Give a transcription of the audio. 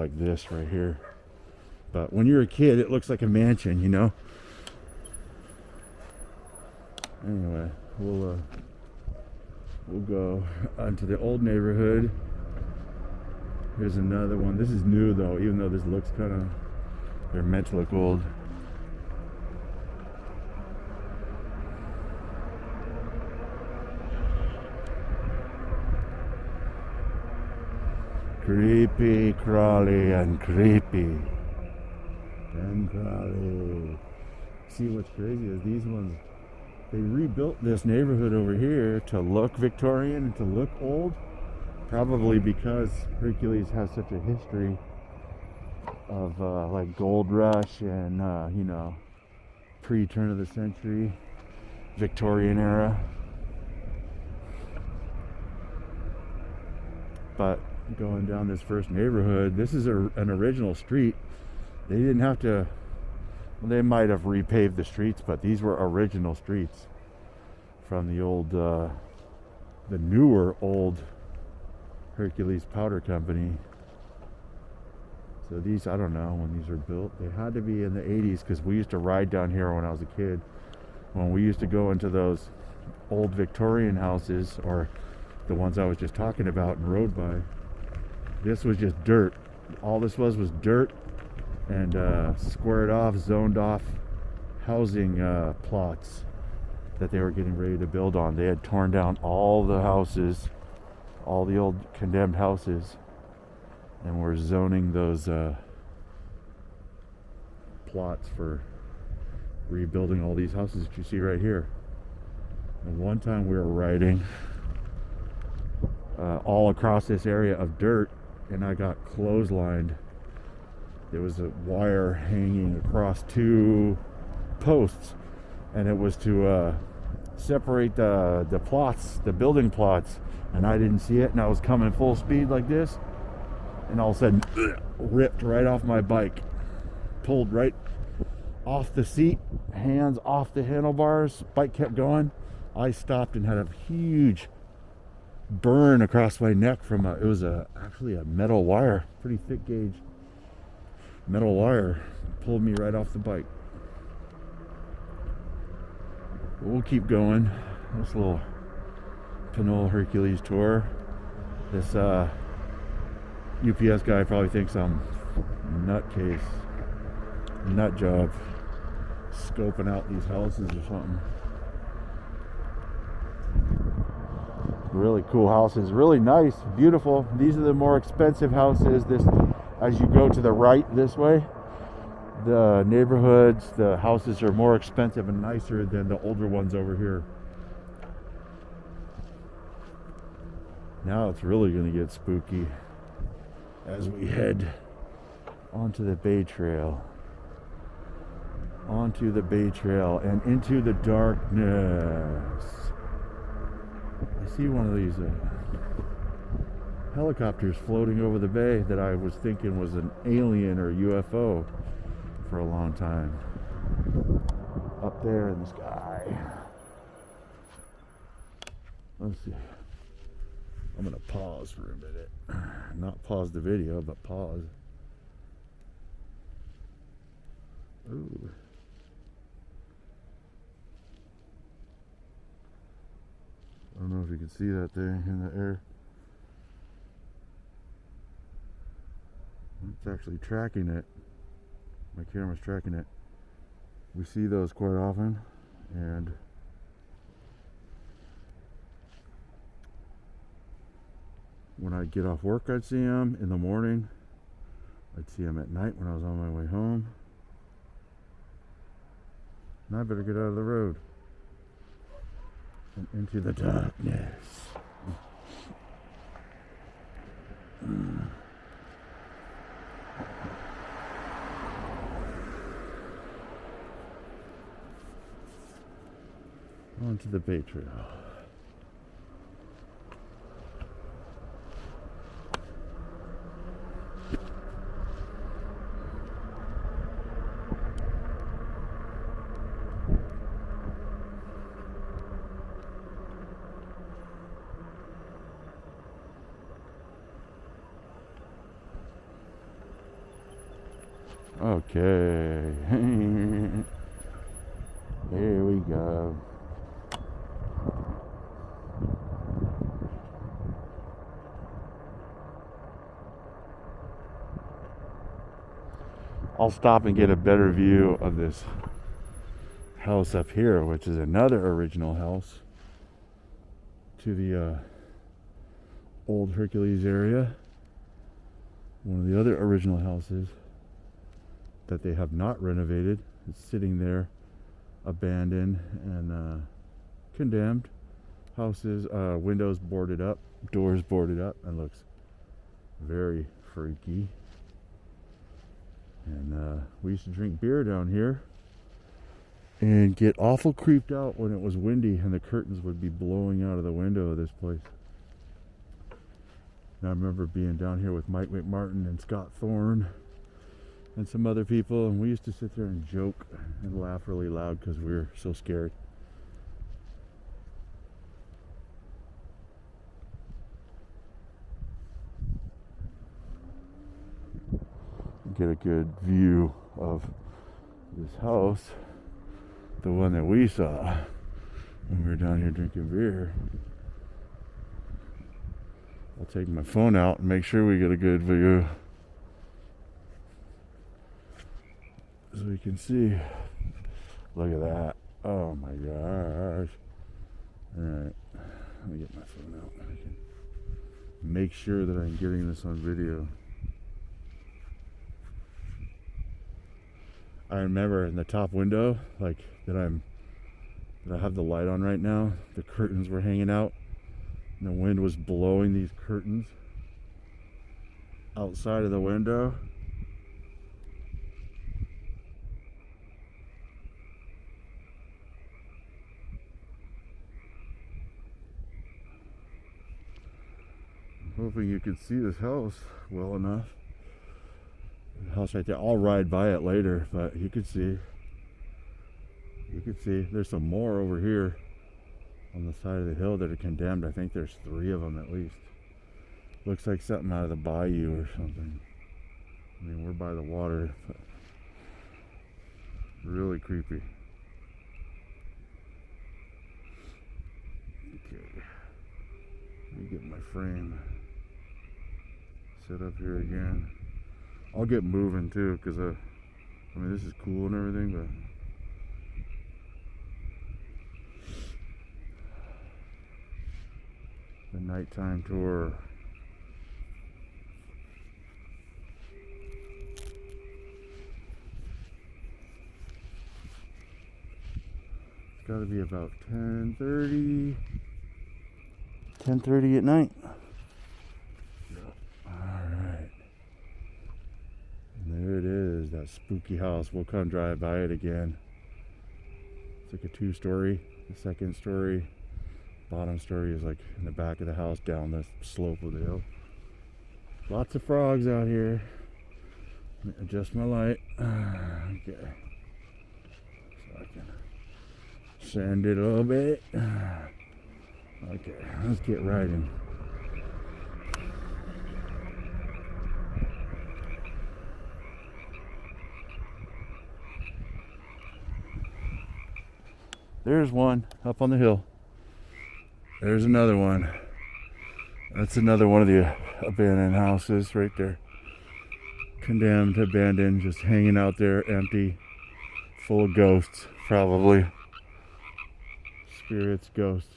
like this right here. But when you're a kid, it looks like a mansion, you know? Anyway, we'll go onto the old neighborhood. Here's another one. This is new though, even though this looks kind of, they're meant to look old. Creepy, crawly, and creepy. And crawly. See, what's crazy is these ones, they rebuilt this neighborhood over here to look Victorian and to look old. Probably because Hercules has such a history of like gold rush and, you know, pre-turn of the century, Victorian era. But going down this first neighborhood, this is an original street. They didn't have to, they might have repaved the streets, but these were original streets from the old, the newer old Hercules Powder Company. So these, I don't know when these were built. They had to be in the 80s because we used to ride down here when I was a kid. When we used to go into those old Victorian houses, or the ones I was just talking about and rode by, this was just dirt. All this was dirt and squared off, zoned off housing plots that they were getting ready to build on. They had torn down all the houses, all the old condemned houses, and were zoning those plots for rebuilding all these houses that you see right here. And one time we were riding all across this area of dirt, and I got clotheslined. There was a wire hanging across two posts, and it was to separate the plots, the building plots, and I didn't see it, and I was coming full speed like this, and all of a sudden ripped right off my bike, pulled right off the seat, hands off the handlebars, bike kept going. I stopped and had a huge burn across my neck from it was actually a metal wire, pretty thick gauge metal wire, pulled me right off the bike. We'll keep going. This little Pinole Hercules tour. This UPS guy probably thinks I'm nutcase, nut job, scoping out these houses or something. Really cool houses, really nice, beautiful. These are the more expensive houses. This, as you go to the right this way, the neighborhoods, the houses are more expensive and nicer than the older ones over here. Now it's really going to get spooky as we head onto the Bay Trail. Onto the Bay Trail and into the darkness. I see one of these helicopters floating over the bay that I was thinking was an alien or UFO for a long time. Up there in the sky. Let's see. I'm going to pause for a minute. Not pause the video, but pause. Ooh. I don't know if you can see that thing in the air. It's actually tracking it. My camera's tracking it. We see those quite often, and when I'd get off work, I'd see them in the morning. I'd see them at night when I was on my way home. And I better get out of the road and into the darkness. Onto the Bay Trail. Okay. Here we go. I'll stop and get a better view of this house up here, which is another original house to the old Hercules area. One of the other original houses that they have not renovated. It's sitting there abandoned and condemned. Houses, windows boarded up, doors boarded up, and looks very freaky. And we used to drink beer down here and get awful creeped out when it was windy and the curtains would be blowing out of the window of this place. And I remember being down here with Mike McMartin and Scott Thorne and some other people, and we used to sit there and joke and laugh really loud because we were so scared. Get a good view of this house, the one that we saw when we were down here drinking beer. I'll take my phone out and make sure we get a good view so we can see. Look at that. Oh my gosh. Alright, let me get my phone out. I can make sure that I'm getting this on video. I remember in the top window, like that I have the light on right now, the curtains were hanging out and the wind was blowing these curtains outside of the window. I'm hoping you can see this house well enough. The house right there. I'll ride by it later, but you can see. You can see. There's some more over here on the side of the hill that are condemned. I think there's 3 of them at least. Looks like something out of the bayou or something. I mean, we're by the water, but really creepy. Okay. Let me get my frame set up here again. I'll get moving too, because I mean, this is cool and everything, but the nighttime tour. It's got to be about 10:30 at night. There it is, that spooky house. We'll come drive by it again. It's like a 2-story. The second story, bottom story is like in the back of the house down the slope of the hill. Lots of frogs out here. Let me adjust my light. Okay. So I can sand it a little bit. Okay, let's get riding. There's one up on the hill. There's another one. That's another one of the abandoned houses right there. Condemned, abandoned, just hanging out there, empty, full of ghosts, probably. Spirits, ghosts.